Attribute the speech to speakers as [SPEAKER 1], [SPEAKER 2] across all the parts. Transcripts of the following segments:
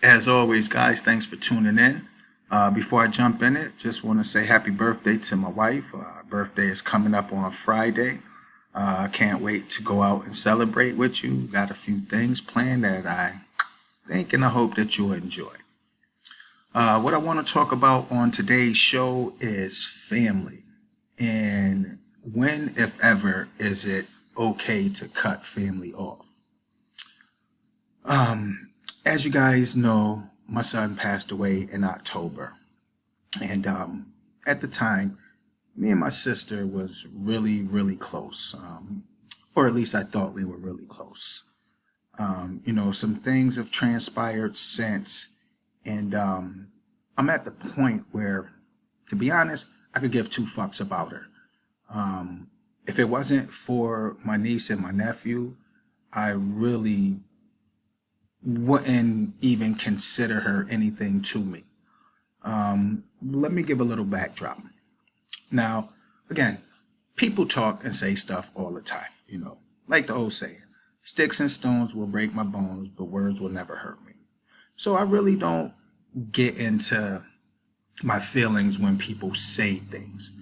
[SPEAKER 1] As always, guys, thanks for tuning in. Before I jump in it, just want to say happy birthday to my wife. Birthday is coming up on Friday. I can't wait to go out and celebrate with you. Got a few things planned that I think and I hope that you'll enjoy. What I want to talk about on today's show is family. And when, if ever, is it okay to cut family off? As you guys know, my son passed away in October. And at the time, me and my sister was really, really close. Or at least I thought we were really close. Some things have transpired since. And I'm at the point where, to be honest, I could give two fucks about her. If it wasn't for my niece and my nephew, I really wouldn't even consider her anything to me. Let me give a little backdrop. Now, again, people talk and say stuff all the time, like the old saying, sticks and stones will break my bones, but words will never hurt me. So I really don't get into my feelings when people say things,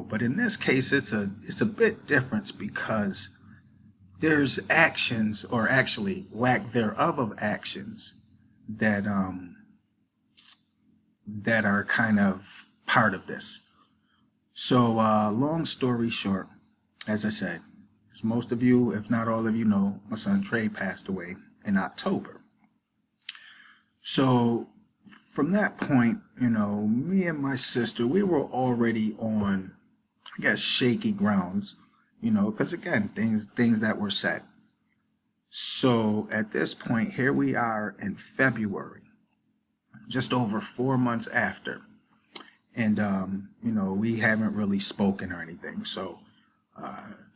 [SPEAKER 1] but in this case, it's a bit different because there's actions, or actually lack thereof of actions, that that are kind of part of this. So long story short, as I said, as most of you, if not all of you know, my son Trey passed away in October. So from that point, me and my sister, we were already on, I guess, shaky grounds, because again, things that were said. So at this point, here we are in February, just over 4 months after, and we haven't really spoken or anything. So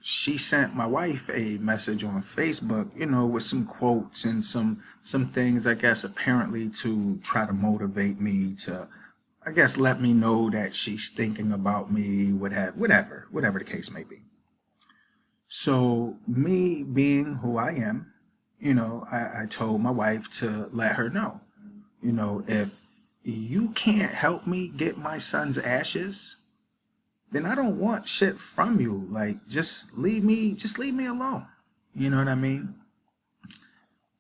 [SPEAKER 1] she sent my wife a message on Facebook, with some quotes and some things, I guess, apparently to try to motivate me to, I guess, let me know that she's thinking about me, whatever the case may be. So me being who I am, I told my wife to let her know, if you can't help me get my son's ashes, then I don't want shit from you. Like, just leave me alone. You know what I mean?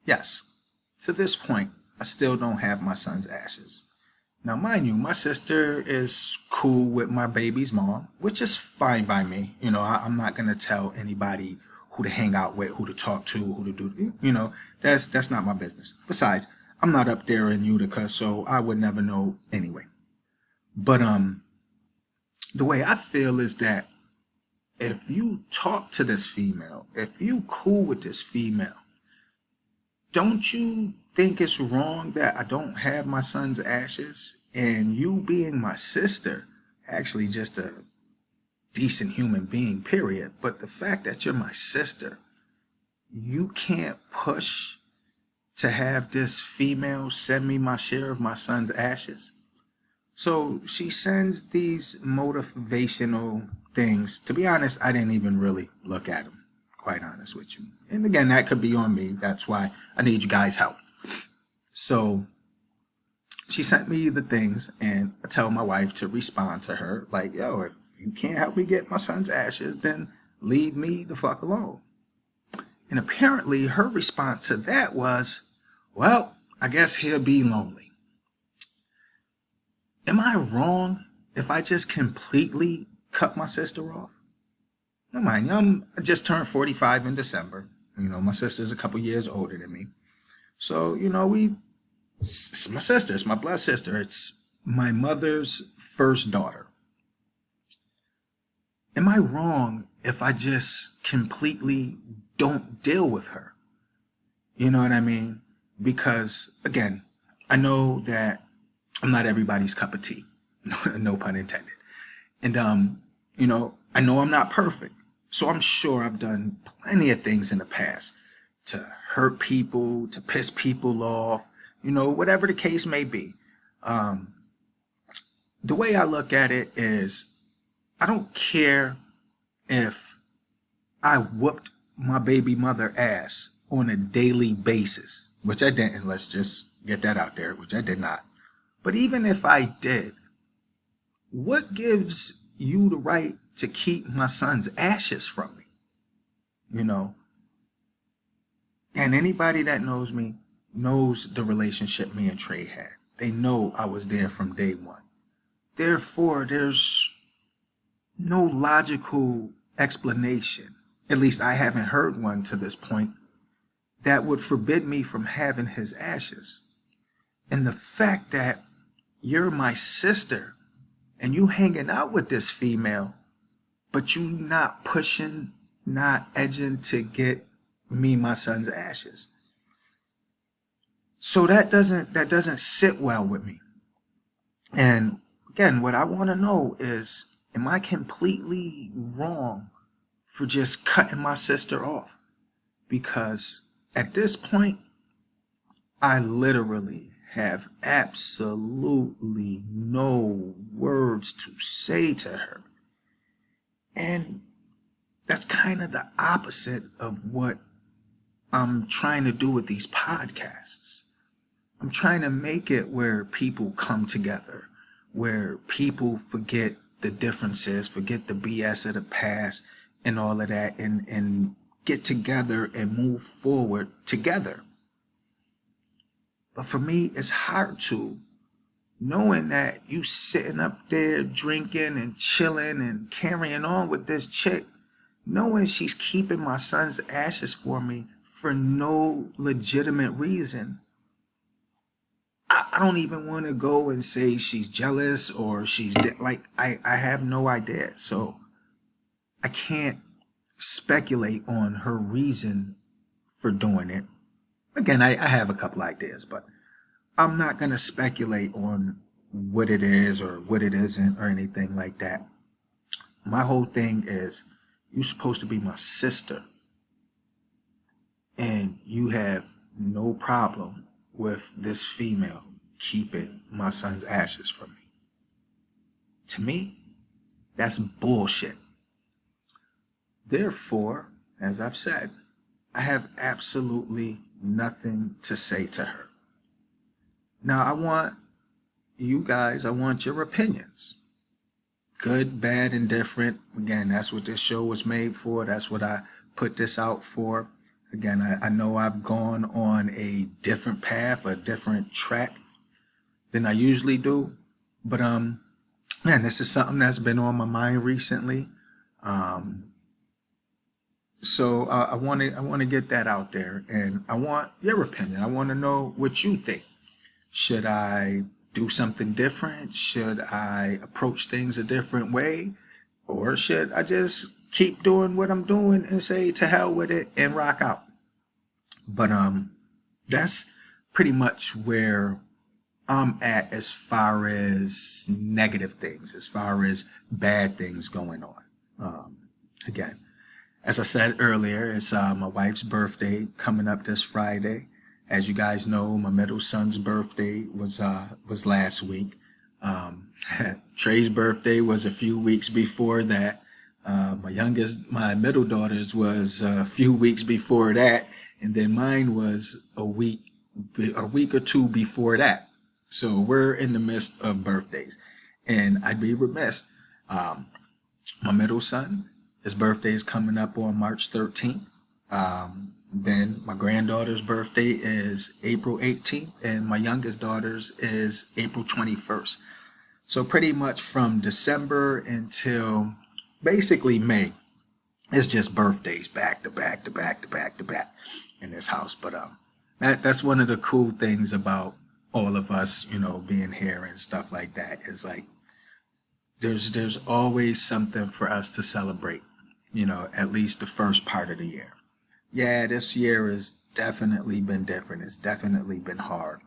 [SPEAKER 1] Yes. To this point, I still don't have my son's ashes. Now, mind you, my sister is cool with my baby's mom, which is fine by me. I'm not going to tell anybody who to hang out with, who to talk to, who to do. That's not my business. Besides, I'm not up there in Utica, so I would never know anyway. But the way I feel is that if you talk to this female, if you cool with this female, don't you think it's wrong that I don't have my son's ashes? And you being my sister, actually just a decent human being, period. But the fact that you're my sister, you can't push to have this female send me my share of my son's ashes. So she sends these motivational things. To be honest, I didn't even really look at them, quite honest with you. And again, that could be on me. That's why I need you guys' help. So she sent me the things, and I tell my wife to respond to her like, yo, if you can't help me get my son's ashes, then leave me the fuck alone. And apparently her response to that was, well, I guess he'll be lonely. Am I wrong if I just completely cut my sister off? No, mind you, I just turned 45 in December. My sister's a couple years older than me. So, it's my sister, it's my blood sister. It's my mother's first daughter. Am I wrong if I just completely don't deal with her? You know what I mean? Because, again, I know that I'm not everybody's cup of tea. No pun intended. And, I know I'm not perfect. So I'm sure I've done plenty of things in the past to hurt people, to piss people off, whatever the case may be. The way I look at it is, I don't care if I whooped my baby mother ass on a daily basis. which I didn't. Let's just get that out there, which I did not. But even if I did, what gives you the right to keep my son's ashes from me? You know, and anybody that knows me knows the relationship me and Trey had. They know I was there from day one. Therefore, there's no logical explanation, at least I haven't heard one to this point, that would forbid me from having his ashes. And the fact that you're my sister and you hanging out with this female, but you not pushing, not edging to get me my son's ashes. So that doesn't sit well with me. And again, what I want to know is, am I completely wrong for just cutting my sister off? Because at this point, I literally have absolutely no words to say to her. And that's kind of the opposite of what I'm trying to do with these podcasts. I'm trying to make it where people come together, where people forget the differences, forget the BS of the past and all of that, and get together and move forward together. But for me, it's hard to, knowing that you sitting up there drinking and chilling and carrying on with this chick, knowing she's keeping my son's ashes for me for no legitimate reason. I don't even want to go and say she's jealous or she's like, I have no idea. So I can't speculate on her reason for doing it. Again, I have a couple ideas, but I'm not going to speculate on what it is or what it isn't or anything like that. My whole thing is, you're supposed to be my sister, and you have no problem with this female keeping my son's ashes from me. To me, that's bullshit. Therefore, as I've said, I have absolutely nothing to say to her. Now, I want your opinions. Good, bad, indifferent. Again, that's what this show was made for. That's what I put this out for. Again, I know I've gone on a different path, a different track than I usually do. But man, this is something that's been on my mind recently. So I want to get that out there, and I want your opinion. I want to know what you think. Should I do something different? Should I approach things a different way? Or should I just keep doing what I'm doing and say to hell with it and rock out? But that's pretty much where I'm at as far as negative things, as far as bad things going on. Again, as I said earlier, it's my wife's birthday coming up this Friday. As you guys know, my middle son's birthday was last week. Trey's birthday was a few weeks before that. My middle daughter's was a few weeks before that, and then mine was a week or two before that. So we're in the midst of birthdays, and I'd be remiss. My middle son, his birthday is coming up on March 13th. Then my granddaughter's birthday is April 18th, and my youngest daughter's is April 21st. So pretty much from December until basically May, it's just birthdays back to back to back to back to back in this house. But that's one of the cool things about all of us, being here and stuff like that, is like there's always something for us to celebrate, at least the first part of the year. Yeah, this year has definitely been different. It's definitely been hard.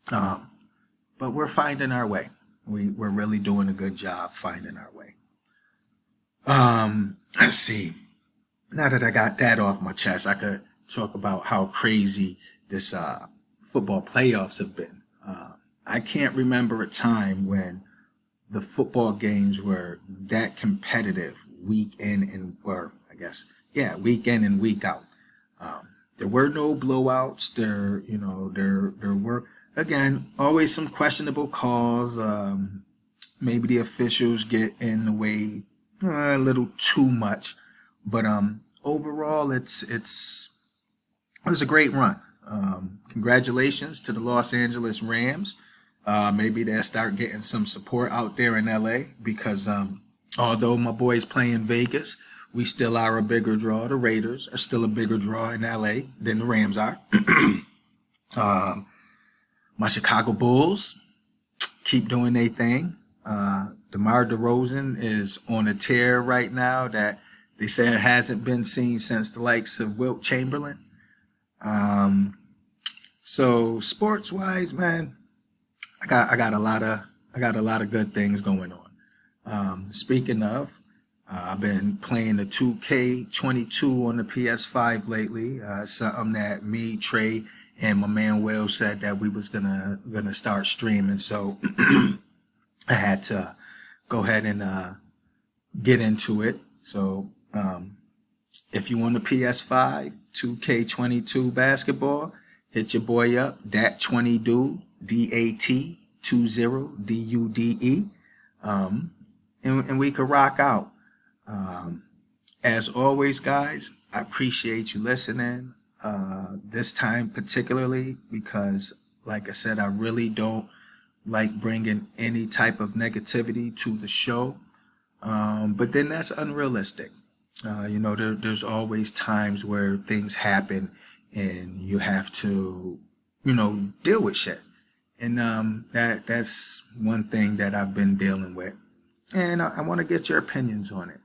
[SPEAKER 1] But we're finding our way. We're really doing a good job finding our way. Let's see. Now that I got that off my chest, I could talk about how crazy this football playoffs have been. I can't remember a time when the football games were that competitive week in and week in and week out. There were no blowouts. There were, again, always some questionable calls. Maybe the officials get in the way a little too much, but overall, it was a great run. Congratulations to the Los Angeles Rams. Maybe they'll start getting some support out there in LA because although my boys play in Vegas, we still are a bigger draw. The Raiders are still a bigger draw in LA than the Rams are. My Chicago Bulls keep doing their thing. DeMar DeRozan is on a tear right now that they said hasn't been seen since the likes of Wilt Chamberlain. So sports wise, man, I got a lot of good things going on. Speaking of, I've been playing the 2K22 on the PS5 lately. Something that me, Trey, and my man Will said that we was gonna start streaming. So I had to go ahead and get into it. So if you on the PS5, 2K22 basketball, hit your boy up, Dat20Dude, DAT20DUDE, and we could rock out. As always, guys, I appreciate you listening. This time particularly because, like I said, I really don't like bringing any type of negativity to the show. But then that's unrealistic. There's always times where things happen and you have to, deal with shit. And that's one thing that I've been dealing with. And I want to get your opinions on it,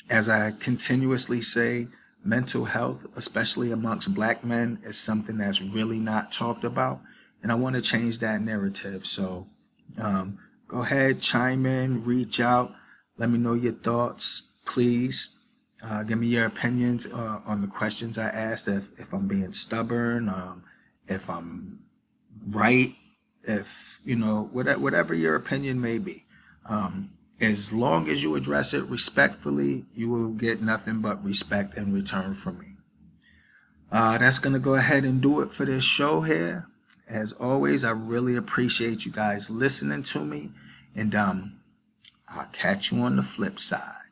[SPEAKER 1] As I continuously say, mental health, especially amongst black men, is something that's really not talked about. And I want to change that narrative. So go ahead, chime in, reach out. Let me know your thoughts, please. Give me your opinions on the questions I asked. If I'm being stubborn, if I'm right, if, whatever your opinion may be. As long as you address it respectfully, you will get nothing but respect in return from me. That's going to go ahead and do it for this show here. As always, I really appreciate you guys listening to me. And I'll catch you on the flip side.